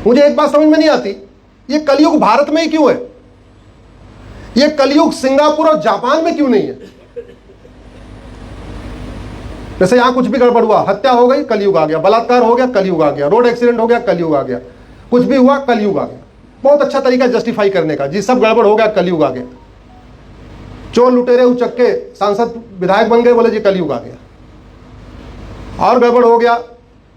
मुझे एक बात समझ में नहीं आती, ये कलयुग भारत में ही क्यों है? ये कलयुग सिंगापुर और जापान में क्यों नहीं है? जैसे यहां कुछ भी गड़बड़ हुआ, हत्या हो गई, कलयुग आ गया, बलात्कार हो गया, कलयुग आ गया, रोड एक्सीडेंट हो गया, कलयुग आ गया, कुछ भी हुआ, कलयुग आ गया। बहुत अच्छा तरीका जस्टिफाई करने का, जी सब गड़बड़ हो गया, कलयुग आ गया। चोर लुटेरे उचक्के सांसद विधायक बन गए, बोले जी कलयुग आ गया। और गड़बड़ हो गया,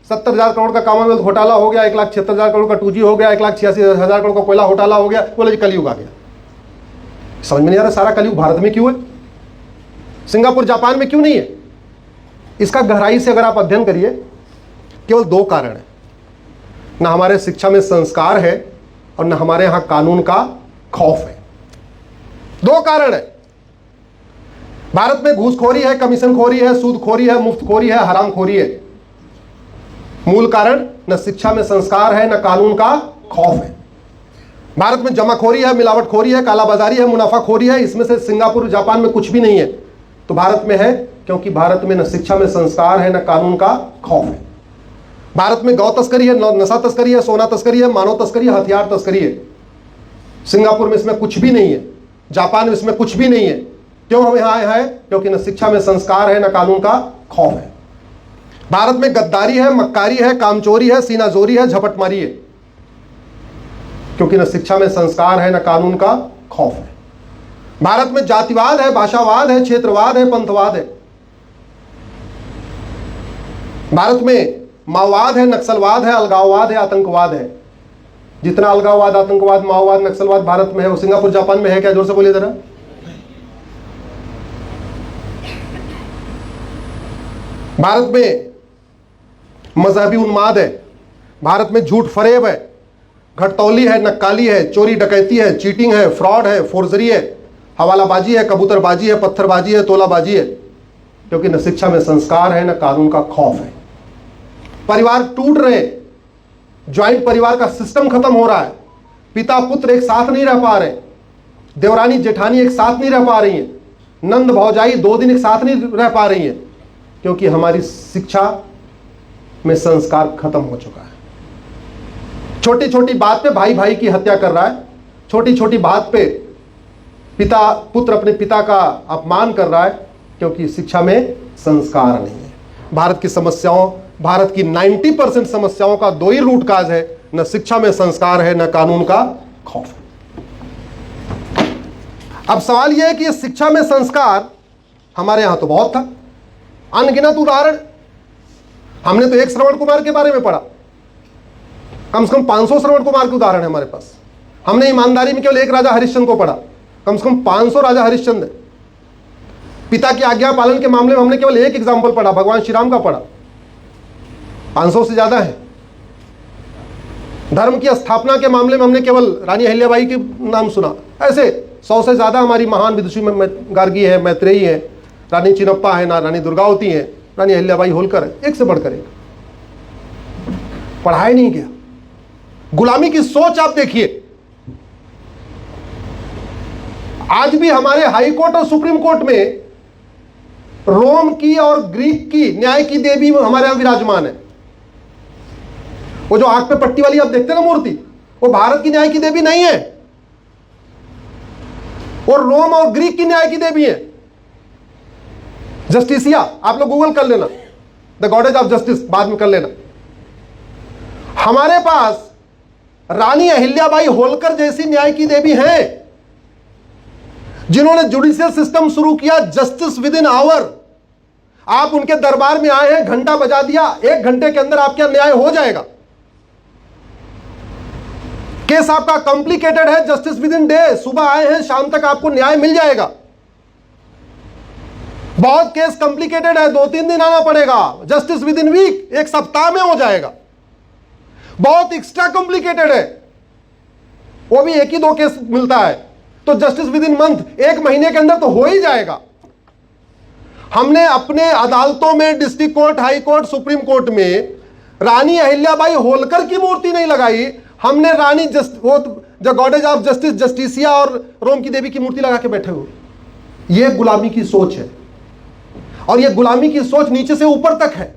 70,000 करोड़ का कॉमनवेल्थ घोटाला हो गया, 1,76,000 करोड़ का 2G हो गया, 1,86,000 करोड़ का कोयला घोटाला हो गया, बोले जी कलयुग आ गया। समझ में नहीं आ रहा सारा कलयुग भारत में क्यों है, सिंगापुर जापान में क्यों नहीं है? इसका गहराई से अगर आप अध्ययन करिए, केवल दो कारण है, ना हमारे शिक्षा में संस्कार है और ना हमारे यहां कानून का खौफ है। दो कारण है। भारत में घूसखोरी है, कमीशनखोरी है, सूदखोरी है, मुफ्तखोरी है, हरामखोरी है। मूल कारण न शिक्षा में संस्कार है, न कानून का खौफ है। भारत में जमाखोरी है, मिलावटखोरी है, कालाबाजारी है, मुनाफाखोरी है। इसमें से सिंगापुर जापान में कुछ भी नहीं है, तो भारत में है, क्योंकि भारत में न शिक्षा में संस्कार है, न कानून का खौफ है। भारत में गौ तस्करी है, नशा तस्करी है, सोना तस्करी है, मानव तस्करी है, हथियार तस्करी है। सिंगापुर में इसमें कुछ भी नहीं है, जापान में इसमें कुछ भी नहीं है। क्यों हम यहां आए हैं? क्योंकि न शिक्षा में संस्कार है, न कानून का खौफ है। भारत में गद्दारी है, मक्कारी है, कामचोरी है, सीनाजोरी है, झपटमारी है, क्योंकि न शिक्षा में संस्कार है, न कानून का खौफ है। भारत में जातिवाद है, भाषावाद है, क्षेत्रवाद है, पंथवाद है। भारत में माओवाद है, नक्सलवाद है, अलगाववाद है, आतंकवाद है। जितना अलगाववाद, आतंकवाद, माओवाद, नक्सलवाद भारत में है, वो सिंगापुर जापान में है क्या? जोर से बोलिए जरा। भारत में मजहबी उन्माद है, भारत में झूठ फरेब है, घटतौली है, नक्काली है, चोरी डकैती है, चीटिंग है, फ्रॉड है, फोर्जरी है, हवालाबाजी है, कबूतरबाजी है, पत्थरबाजी है, तोलाबाजी है, क्योंकि न शिक्षा में संस्कार है, न कानून का खौफ है। परिवार टूट रहे, ज्वाइंट परिवार का सिस्टम खत्म हो रहा है, पिता पुत्र एक साथ नहीं रह पा रहे, देवरानी जेठानी एक साथ नहीं रह पा रही है, नंद भौजाई 2 दिन एक साथ नहीं रह पा रही है, क्योंकि हमारी शिक्षा में संस्कार खत्म हो चुका है। छोटी छोटी बात पे भाई भाई की हत्या कर रहा है, छोटी छोटी बात पे पिता पुत्र अपने पिता का अपमान कर रहा है, क्योंकि शिक्षा में संस्कार नहीं है। भारत की समस्याओं, भारत की 90% समस्याओं का 2 ही रूट काज है, न शिक्षा में संस्कार है, न कानून का खौफ है। अब सवाल यह है कि ये शिक्षा में संस्कार हमारे यहां तो बहुत था, अनगिनत उदाहरण। हमने तो एक श्रवण कुमार के बारे में पढ़ा, कम से कम 500 श्रवण कुमार के उदाहरण है हमारे पास। हमने ईमानदारी में केवल एक राजा हरिश्चंद्र को पढ़ा, कम से कम 500 राजा हरिश्चंद्र। पिता की आज्ञा पालन के मामले में हमने केवल एक एग्जाम्पल पढ़ा, भगवान श्री राम का पढ़ा, 500 से ज्यादा है। धर्म की स्थापना के मामले में हमने केवल रानी अहिल्याबाई के नाम सुना। ऐसे 100 से ज्यादा हमारी महान विदुषी में गार्गी है, मैत्रेयी है, रानी चिन्नप्पा है, ना रानी दुर्गावती है, रानी अहिल्याबाई होलकर है, एक से बढ़कर एक। पढ़ाया नहीं गया। गुलामी की सोच आप देखिए, आज भी हमारे हाई कोर्ट और सुप्रीम कोर्ट में रोम की और ग्रीक की न्याय की देवी हमारे यहां विराजमान है। वो जो आंख पे पट्टी वाली आप देखते हैं ना मूर्ति, वो भारत की न्याय की देवी नहीं है, वो रोम और ग्रीक की न्याय की देवी है। जस्टिसिया आप लोग गूगल कर लेना, द गॉडेज ऑफ जस्टिस बाद में कर लेना। हमारे पास रानी अहिल्याबाई होलकर जैसी न्याय की देवी हैं, जिन्होंने जुडिशियल सिस्टम शुरू किया, जस्टिस विद इन आवर। आप उनके दरबार में आए हैं, घंटा बजा दिया, 1 घंटे के अंदर आपका न्याय हो जाएगा। केस आपका कॉम्प्लिकेटेड है, जस्टिस विद इन डे, सुबह आए हैं शाम तक आपको न्याय मिल जाएगा। बहुत केस कॉम्प्लिकेटेड है, 2-3 दिन आना पड़ेगा, जस्टिस विद इन वीक, 1 सप्ताह में हो जाएगा। बहुत एक्स्ट्रा कॉम्प्लिकेटेड है, वो भी 1 ही 2 केस मिलता है, तो जस्टिस विद इन मंथ, 1 महीने के अंदर तो हो ही जाएगा। हमने अपने अदालतों में, district court, high court, supreme court में रानी अहिल्याबाई होलकर की मूर्ति नहीं लगाई, हमने रानी the goddess of justice, Justitia और रोम की देवी की मूर्ति लगा के बैठे हुए। यह गुलामी की सोच है, और यह गुलामी की सोच नीचे से ऊपर तक है।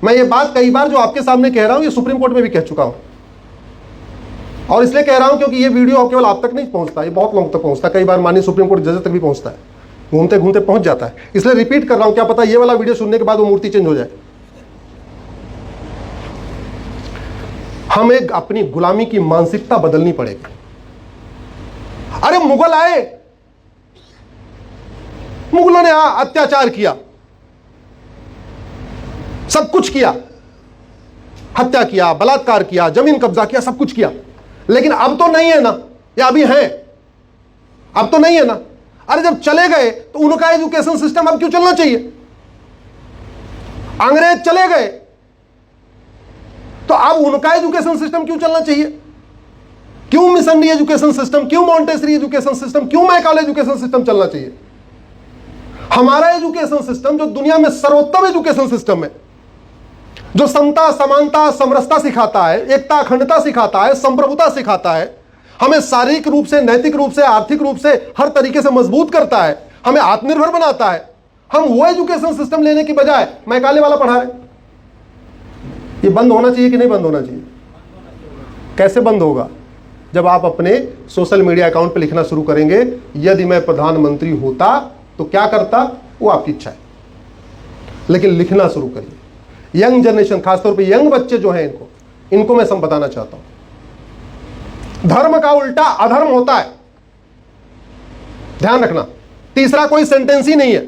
मैं ये बात कई बार जो आपके सामने कह रहा हूं, ये सुप्रीम कोर्ट में भी कह चुका हूं। और इसलिए कह रहा हूं क्योंकि ये वीडियो केवल आप तक नहीं पहुंचता, ये बहुत लोगों तक पहुंचता है, कई बार माननीय सुप्रीम कोर्ट जज तक भी पहुंचता है, घूमते घूमते पहुंच जाता है। इसलिए रिपीट कर रहा हूं, क्या पता ये वाला वीडियो सुनने के बाद वो मूर्ति चेंज हो जाए। हमें अपनी गुलामी की मानसिकता बदलनी पड़ेगी। अरे मुगल आए, मुगलों ने अत्याचार किया, सब कुछ किया, हत्या किया, बलात्कार किया, जमीन कब्जा किया, सब कुछ किया, लेकिन अब तो नहीं है ना, या अभी है? अब तो नहीं है ना। अरे जब चले गए तो उनका एजुकेशन सिस्टम अब क्यों चलना चाहिए? अंग्रेज चले गए तो अब उनका एजुकेशन सिस्टम क्यों चलना चाहिए? क्यों मिशनरी एजुकेशन सिस्टम, क्यों मॉन्टेसरी एजुकेशन सिस्टम, क्यों मैकाले एजुकेशन सिस्टम चलना चाहिए? हमारा एजुकेशन सिस्टम जो दुनिया में सर्वोत्तम एजुकेशन सिस्टम है, जो समता, समानता, समरसता सिखाता है, एकता, अखंडता सिखाता है, संप्रभुता सिखाता है, हमें शारीरिक रूप से, नैतिक रूप से, आर्थिक रूप से हर तरीके से मजबूत करता है, हमें आत्मनिर्भर बनाता है, हम वो एजुकेशन सिस्टम लेने की बजाय मैकाले वाला पढ़ा रहे। ये बंद होना चाहिए कि नहीं बंद होना चाहिए? कैसे बंद होगा? जब आप अपने सोशल मीडिया अकाउंट पे लिखना शुरू करेंगे, यदि मैं प्रधानमंत्री होता तो क्या करता, वो आपकी इच्छा है, लेकिन लिखना शुरू करिए। यंग जनरेशन, खासतौर पे यंग बच्चे जो हैं, इनको मैं सब बताना चाहता हूं, धर्म का उल्टा अधर्म होता है, ध्यान रखना। तीसरा कोई सेंटेंस ही नहीं है।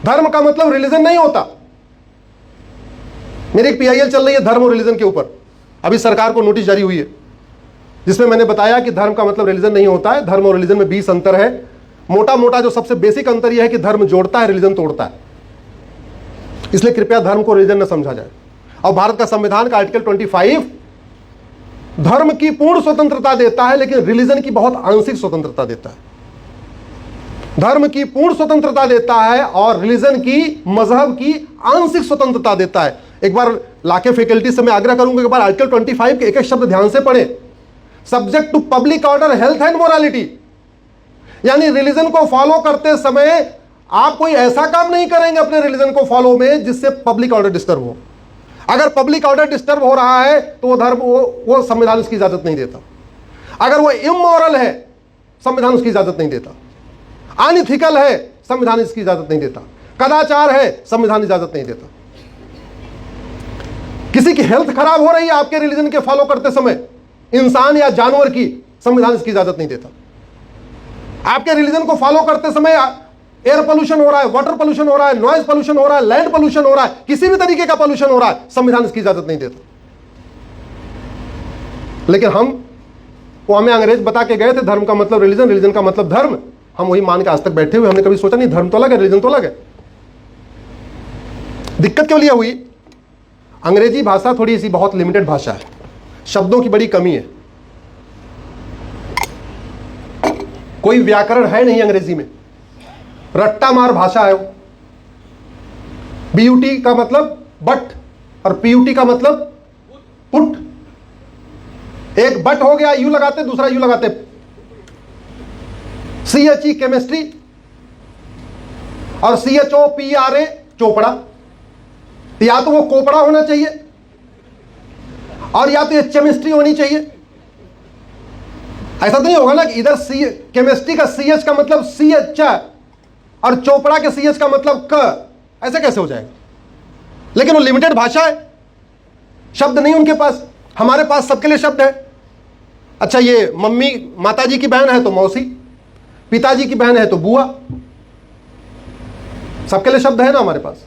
धर्म का मतलब रिलीजन नहीं होता। मेरी एक PIL चल रही है धर्म और रिलीजन के ऊपर, अभी सरकार को नोटिस जारी हुई है, जिसमें मैंने बताया कि धर्म का मतलब रिलीजन नहीं होता है। धर्म और रिलीजन में 20 अंतर है। मोटा मोटा जो सबसे बेसिक अंतर यह है कि धर्म जोड़ता है, रिलीजन तोड़ता है। इसलिए कृपया धर्म को रिलीजन न समझा जाए। और भारत का संविधान का आर्टिकल 25 धर्म की पूर्ण स्वतंत्रता देता है, लेकिन रिलीजन की बहुत आंशिक स्वतंत्रता देता है। धर्म की पूर्ण स्वतंत्रता देता है और रिलीजन की, मजहब की आंशिक स्वतंत्रता देता है। एक बार लाके फैकल्टी से मैं आग्रह करूंगा, एक बार आर्टिकल 25 के एक एक शब्द ध्यान से पढ़ें। Subject to public order, health and morality, यानी रिलीजन को फॉलो करते समय आप कोई ऐसा काम नहीं करेंगे अपने रिलीजन को फॉलो में जिससे पब्लिक ऑर्डर डिस्टर्ब हो। अगर पब्लिक ऑर्डर डिस्टर्ब हो रहा है तो वो धर्म, वो संविधान उसकी इजाजत नहीं देता। अगर वो इमोरल है, संविधान उसकी इजाजत नहीं देता। अनइथिकल है, संविधान इसकी इजाजत नहीं देता। कदाचार है, संविधान इजाजत नहीं देता। किसी की हेल्थ खराब हो रही है आपके रिलीजन के फॉलो करते समय, इंसान या जानवर की, संविधान इसकी इजाजत नहीं देता। आपके रिलीजन को फॉलो करते समय एयर पोल्यूशन हो रहा है, वाटर पोल्यूशन हो रहा है, नॉइज पोल्यूशन हो रहा है, लैंड पोल्यूशन हो रहा है, किसी भी तरीके का पोल्यूशन हो रहा है, संविधान इसकी इजाजत नहीं देता। लेकिन हमें अंग्रेज बता के गए थे धर्म का मतलब रिलीजन, रिलीजन का मतलब धर्म। हम वही मान के आज तक बैठे हुए, हमने कभी सोचा नहीं धर्म तो अलग है, रिलीजन तो अलग है। दिक्कत क्यों लिया हुई? अंग्रेजी भाषा थोड़ी सी बहुत लिमिटेड भाषा है, शब्दों की बड़ी कमी है, कोई व्याकरण है नहीं अंग्रेजी में, रट्टा मार भाषा है वो। BUT का मतलब बट और PUT का मतलब पुट। एक बट हो गया, यू लगाते, दूसरा यू लगाते। CHE केमिस्ट्री और CHOPRA चोपड़ा। या तो वो कोपड़ा होना चाहिए और या तो ये केमिस्ट्री होनी चाहिए। ऐसा तो नहीं होगा ना कि इधर केमिस्ट्री का CH का मतलब CH और चोपड़ा के CH का मतलब क, ऐसे कैसे हो जाएगा? लेकिन वो लिमिटेड भाषा है, शब्द नहीं उनके पास, हमारे पास सबके लिए शब्द है। अच्छा, ये मम्मी, माताजी की बहन है तो मौसी, पिताजी की बहन है तो बुआ, सबके लिए शब्द है ना हमारे पास।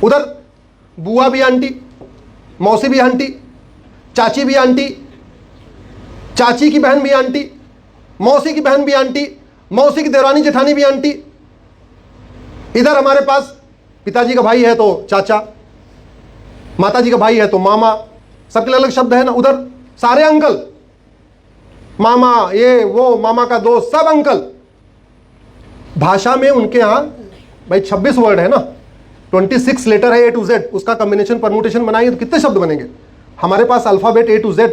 उधर बुआ भी आंटी, मौसी भी आंटी, चाची भी आंटी, चाची की बहन भी आंटी, मौसी की बहन भी आंटी, मौसी की देवरानी जेठानी भी आंटी। इधर हमारे पास पिताजी का भाई है तो चाचा, माताजी का भाई है तो मामा, सबके लिए अलग शब्द है ना। उधर सारे अंकल, मामा, ये वो, मामा का दोस्त, सब अंकल। भाषा में उनके यहां भाई 26 वर्ड है ना, 26 लेटर है A to Z, उसका कॉम्बिनेशन परम्यूटेशन बनाएंगे तो कितने शब्द बनेंगे? हमारे पास अल्फाबेट A to Z,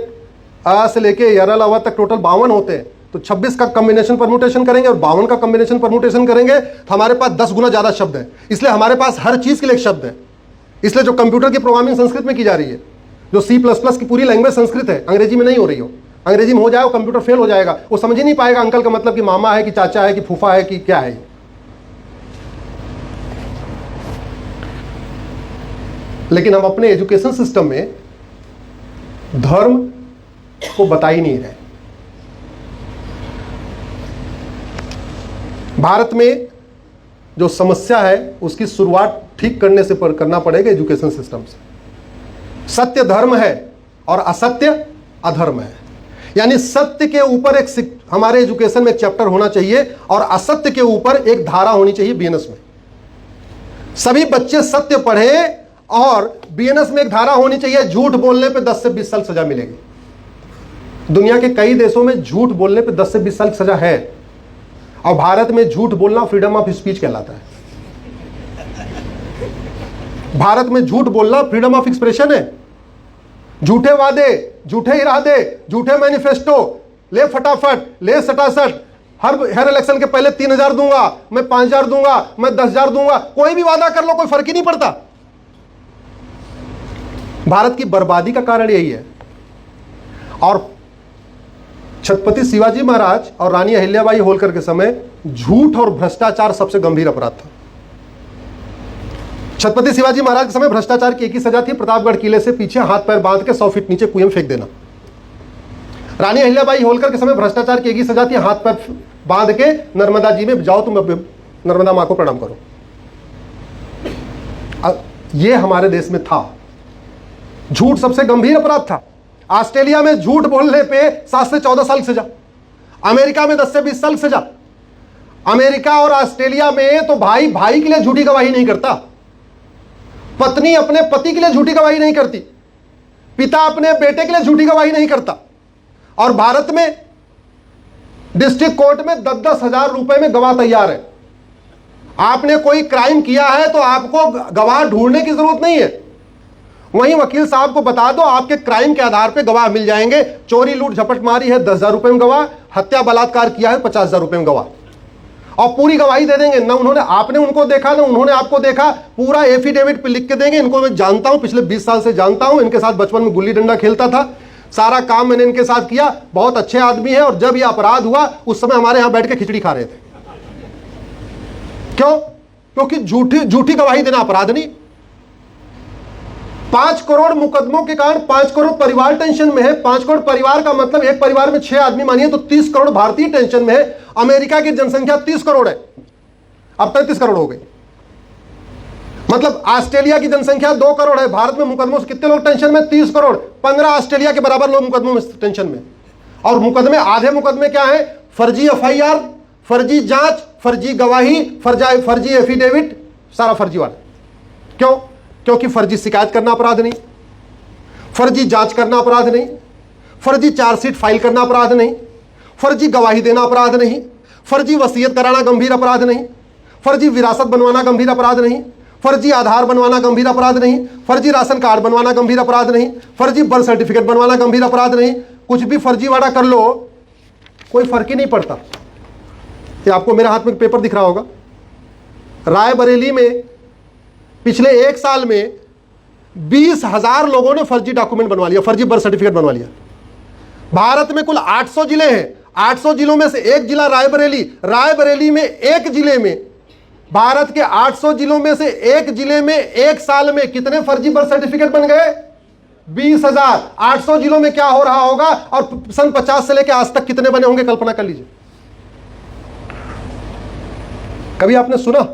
अ से लेके यरल अव तक टोटल 52 होते हैं, तो 26 का कॉम्बिनेशन परम्यूटेशन करेंगे और 52 का कॉम्बिनेशन परम्यूटेशन करेंगे तो हमारे पास 10 गुना ज्यादा शब्द है। इसलिए हमारे पास हर चीज के लिए एक शब्द है। इसलिए जो कंप्यूटर की प्रोग्रामिंग संस्कृत में की जा रही है, जो C++ की पूरी लैंग्वेज संस्कृत है, अंग्रेजी में नहीं हो रही हो, अंग्रेजी में हो जाए वो कंप्यूटर फेल हो जाएगा, वो समझ ही नहीं पाएगा अंकल का मतलब कि मामा है कि चाचा है कि फूफा है कि क्या है। लेकिन हम अपने एजुकेशन सिस्टम में धर्म को बता ही नहीं रहे। भारत में जो समस्या है उसकी शुरुआत ठीक करने से करना पड़ेगा एजुकेशन सिस्टम से। सत्य धर्म है और असत्य अधर्म है, यानी सत्य के ऊपर एक हमारे एजुकेशन में एक चैप्टर होना चाहिए और असत्य के ऊपर एक धारा होनी चाहिए बीएनएस में। सभी बच्चे सत्य पढ़े और बीएनएस में एक धारा होनी चाहिए, झूठ बोलने पे 10 से 20 साल सजा मिलेगी। दुनिया के कई देशों में झूठ बोलने पे 10 से 20 साल सजा है, और भारत में झूठ बोलना फ्रीडम ऑफ स्पीच कहलाता है। भारत में झूठ बोलना फ्रीडम ऑफ एक्सप्रेशन है। झूठे वादे, झूठे इरादे, झूठे मैनिफेस्टो, ले फटाफट, ले सटासट, हर इलेक्शन के पहले 3,000 दूंगा, मैं 5,000 दूंगा, मैं 10,000 दूंगा, कोई भी वादा कर लो, कोई फर्क ही नहीं पड़ता। भारत की बर्बादी का कारण यही है। और छत्रपति शिवाजी महाराज और रानी अहिल्याबाई होलकर के समय झूठ और भ्रष्टाचार सबसे गंभीर अपराध था। छत्रपति शिवाजी महाराज के समय भ्रष्टाचार की एक ही सजा थी, प्रतापगढ़ किले से पीछे हाथ पैर बांध के 100 फीट नीचे कुएं में फेंक देना। रानी अहिल्याबाई होलकर के समय भ्रष्टाचार की एक ही सजा थी, हाथ पैर बांध के नर्मदा जी में जाओ, तुम नर्मदा मां को प्रणाम करो। यह हमारे देश में था। झूठ सबसे गंभीर अपराध था। ऑस्ट्रेलिया में झूठ बोलने पे 7 से 14 साल सजा, अमेरिका में 10 से 20 साल सजा। अमेरिका और ऑस्ट्रेलिया में तो भाई भाई के लिए झूठी गवाही नहीं करता, पत्नी अपने पति के लिए झूठी गवाही नहीं करती, पिता अपने बेटे के लिए झूठी गवाही नहीं करता। और भारत में डिस्ट्रिक्ट कोर्ट में 10-10 हजार रुपए में गवाह तैयार है। आपने कोई क्राइम किया है तो आपको गवाह ढूंढने की जरूरत नहीं है, वहीं वकील साहब को बता दो, आपके क्राइम के आधार पे गवाह मिल जाएंगे। चोरी लूट झपट मारी है 10,000 रुपए में गवाह, हत्या बलात्कार किया है 50,000 रुपए में गवाह, और पूरी गवाही दे देंगे। ना उन्होंने आपने उनको देखा ना उन्होंने आपको देखा, पूरा एफिडेविट पे लिख के देंगे, इनको मैं जानता हूं, पिछले 20 साल से जानता हूं, इनके साथ बचपन में गुल्ली डंडा खेलता था, सारा काम मैंने इनके साथ किया, बहुत अच्छे आदमी है, और जब यह अपराध हुआ उस समय हमारे यहां बैठ के खिचड़ी खा रहे थे। क्यों? क्योंकि झूठी गवाही देना अपराध नहीं। 5 करोड़ मुकदमों के कारण 5 करोड़ परिवार टेंशन में है। 5 करोड़ परिवार का मतलब एक परिवार में 6 आदमी मानिए तो 30 करोड़ भारतीय टेंशन में है। अमेरिका की जनसंख्या 30 करोड़ है, अब 35 करोड़ हो गई। मतलब ऑस्ट्रेलिया की जनसंख्या 2 करोड़ है, भारत में मुकदमों से कितने लोग टेंशन में? 30 करोड़। 15 ऑस्ट्रेलिया के बराबर लोग मुकदमों में टेंशन में। और मुकदमे, आधे मुकदमे क्या है? फर्जी एफआईआर, फर्जी जांच, फर्जी गवाही, फर्जी एफिडेविट, सारा फर्जी वाला। क्यों? क्योंकि फर्जी शिकायत करना अपराध नहीं, फर्जी जांच करना अपराध नहीं, फर्जी चार्जशीट फाइल करना अपराध नहीं, फर्जी गवाही देना अपराध नहीं, फर्जी वसीयत कराना गंभीर अपराध नहीं, फर्जी विरासत बनवाना गंभीर अपराध नहीं, फर्जी आधार बनवाना गंभीर अपराध नहीं, फर्जी राशन कार्ड बनवाना गंभीर अपराध नहीं, फर्जी बर्थ सर्टिफिकेट बनवाना गंभीर अपराध नहीं। कुछ भी फर्जी वाड़ा कर लो, कोई फर्क ही नहीं पड़ता। ये आपको मेरे हाथ में पेपर दिख रहा होगा, रायबरेली में पिछले 1 साल में 20,000 लोगों ने फर्जी डॉक्यूमेंट बनवा लिया, फर्जी बर्थ सर्टिफिकेट बनवा लिया। भारत में कुल 800 जिले हैं, 800 जिलों में से एक जिला रायबरेली, रायबरेली में एक जिले में, भारत के 800 जिलों में से एक जिले में 1 साल में कितने फर्जी बर्थ सर्टिफिकेट बन गए? 20,000। 800 जिलों में क्या हो रहा होगा, और सन 50 से लेकर आज तक कितने बने होंगे, कल्पना कर लीजिए। कभी आपने सुना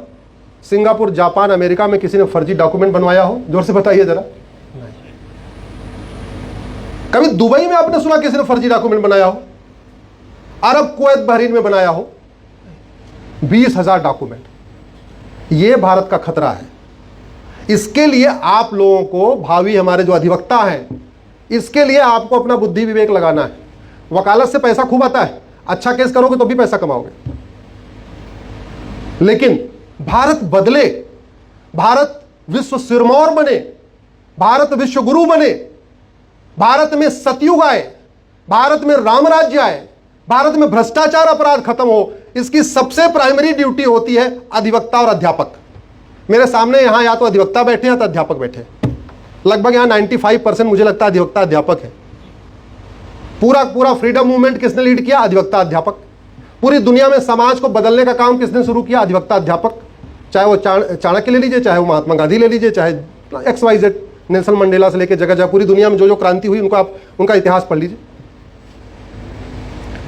सिंगापुर, जापान, अमेरिका में किसी ने फर्जी डॉक्यूमेंट बनवाया हो? जोर से बताइए जरा। कभी दुबई में आपने सुना किसी ने फर्जी डॉक्यूमेंट बनाया हो? अरब, कुवैत, बहरीन में बनाया हो? 20,000 डॉक्यूमेंट। यह भारत का खतरा है। इसके लिए आप लोगों को, भावी हमारे जो अधिवक्ता हैं, इसके लिए आपको अपना बुद्धि विवेक लगाना है। वकालत से पैसा खूब आता है, अच्छा केस करोगे तो भी पैसा कमाओगे, लेकिन भारत बदले, भारत विश्व सिरमौर बने, भारत विश्व गुरु बने, भारत में सतयुग आए, भारत में राम राज्य आए, भारत में भ्रष्टाचार अपराध खत्म हो, इसकी सबसे प्राइमरी ड्यूटी होती है अधिवक्ता और अध्यापक। मेरे सामने यहां या तो अधिवक्ता बैठे हैं या तो अध्यापक बैठे हैं। लगभग यहाँ 95% मुझे लगता है अधिवक्ता अध्यापक है। पूरा फ्रीडम मूवमेंट किसने लीड किया? अधिवक्ता अध्यापक। पूरी दुनिया में समाज को बदलने का काम किसने शुरू किया? अधिवक्ता अध्यापक। चाहे वो चाणक्य ले लीजिए, चाहे वो महात्मा गांधी ले लीजिए, चाहे XYZ, नेल्सन मंडेला से लेकर जगह जगह पूरी दुनिया में जो जो क्रांति हुई उनको आप उनका इतिहास पढ़ लीजिए।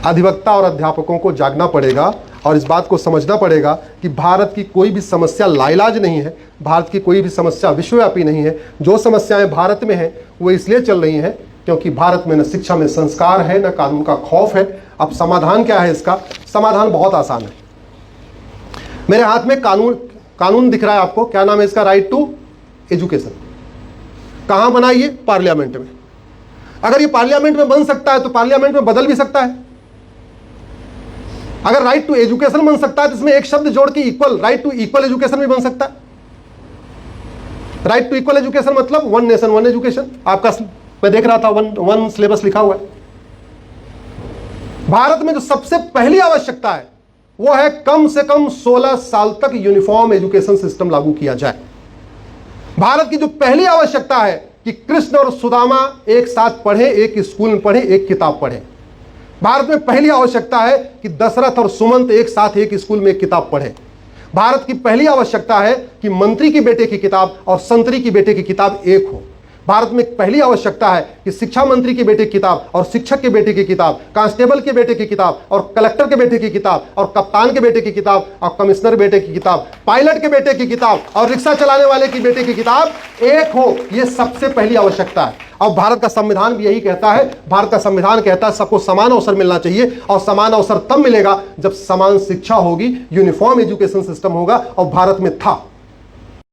अधिवक्ता और अध्यापकों को जागना पड़ेगा और इस बात को समझना पड़ेगा कि भारत की कोई भी समस्या लाइलाज नहीं है, भारत की कोई भी समस्या विश्वव्यापी नहीं है। जो समस्याएं भारत में हैं वो इसलिए चल रही हैं क्योंकि भारत में न शिक्षा में संस्कार है, न कानून का खौफ है। अब समाधान क्या है इसका? समाधान बहुत आसान है। मेरे हाथ में कानून दिख रहा है आपको, क्या नाम है इसका? Right to education. कहां बना ये? पार्लियामेंट में। अगर ये पार्लियामेंट में बन सकता है तो पार्लियामेंट में बदल भी सकता है। अगर राइट टू एजुकेशन बन सकता है तो इसमें एक शब्द जोड़ के equal, right to equal education भी बन सकता है। राइट टू इक्वल एजुकेशन मतलब वन नेशन वन एजुकेशन। आपका मैं देख रहा था वन सिलेबस लिखा हुआ है। भारत में जो सबसे पहली आवश्यकता है वो है कम से कम 16 साल तक यूनिफॉर्म एजुकेशन सिस्टम लागू किया जाए। भारत की जो पहली आवश्यकता है कि कृष्ण और सुदामा एक साथ पढ़े, एक स्कूल में पढ़े, एक किताब पढ़े। भारत में पहली आवश्यकता है कि दशरथ और सुमंत एक साथ एक स्कूल में एक किताब पढ़े। भारत की पहली आवश्यकता है कि मंत्री की बेटे की किताब और संतरी की बेटे की किताब एक हो। भारत में पहली आवश्यकता है कि शिक्षा मंत्री के बेटे की किताब और शिक्षक के बेटे की किताब, कांस्टेबल के बेटे की किताब और कलेक्टर के बेटे की किताब और कप्तान के बेटे की किताब और कमिश्नर बेटे की किताब, पायलट के बेटे की किताब और रिक्शा चलाने वाले की बेटे की किताब एक हो। यह सबसे पहली आवश्यकता है। और भारत का संविधान भी यही कहता है। भारत का संविधान कहता है सबको समान अवसर मिलना चाहिए और समान अवसर तब मिलेगा जब समान शिक्षा होगी, यूनिफॉर्म एजुकेशन सिस्टम होगा। और भारत में था।